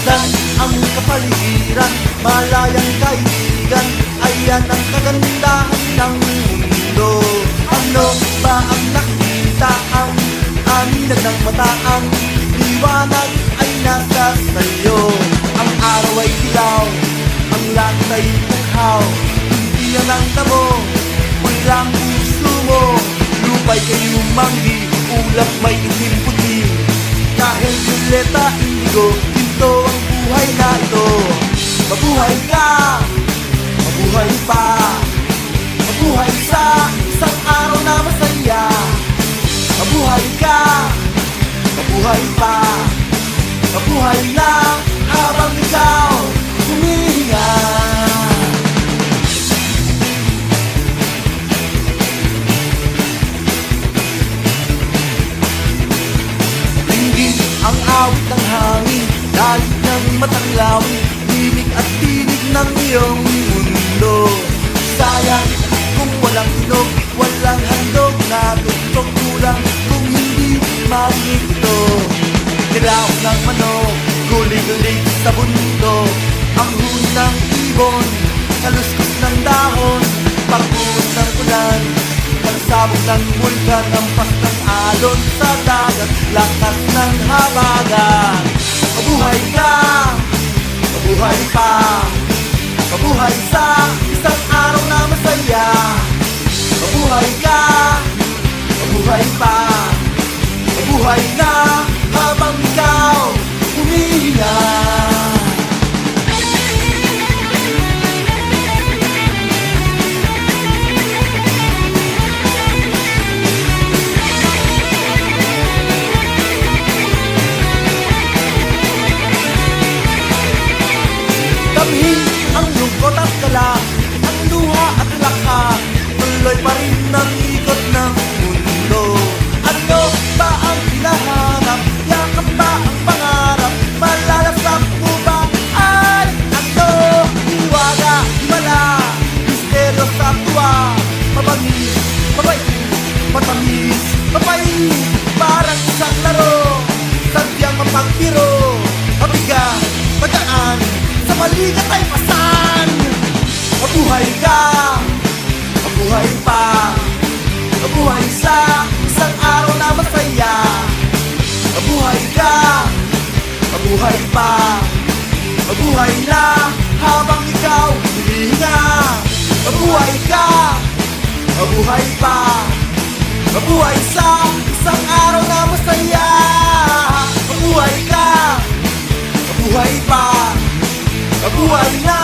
Masdan ang kapaligiran, malayang kaibigan, ayan ang kagandahan ng mundo. Ano ba ang nakita ang aminag ng mata? Ang liwanag ay nasa sayo. Ang araw ay dilaw, ang langit ay bukhaw. Hindi yan ang damo, walang puso mo. Lupa'y kay umanggi, ulap may itim puti. Kahit violeta, indigo, ginto ang buhay na ito. Mabuhay ka, mabuhay pa, mabuhay sa isang araw na masaya. Mabuhay ka, mabuhay pa, mabuhay lang habang ikaw humihinga. Tingin ang awit ng hangin, dalit ng matang lawin, tinig at tinig ng iyong mundo. Sayang kung walang inog, walang handog na tugtog, kulang kung hindi marinig ito. Nilaw ng manok, gulig-gulig sa bundok, ang huni ng ibon, kaluskos ng dahon, pagbuhos ng ulan, pagsabog ng bulkan, ampas ng alon sa dagat, lakas ng habagat. Mabuhay ka, mabuhay pa, mabuhay sa isang araw na masaya. Mabuhay ka, mabuhay pa, mabuhay na habang ikaw humihinga. Damhin ang lungkot at kala, ang luha at laka, tuloy pa rin ang ikot ng mundo. Ano ba ang hinahanap? Yakap ba ang pangarap? Malalasap mo ba? Ay, ano? Hiwaga, himala, misteryo sa tuwa, mabangis, mabait, matamis, mapait, parang isang laro, sadyang mapagbiro, mabigat, magaan, sa maligat ay pasan. Mabuhay ka, mabuhay pa, mabuhay sa isang araw na masaya. Mabuhay ka, mabuhay pa, mabuhay na habang ikaw humihinga. Mabuhay ka, mabuhay pa, mabuhay sa isang araw na masaya. Mabuhay ka, mabuhay pa, mabuhay na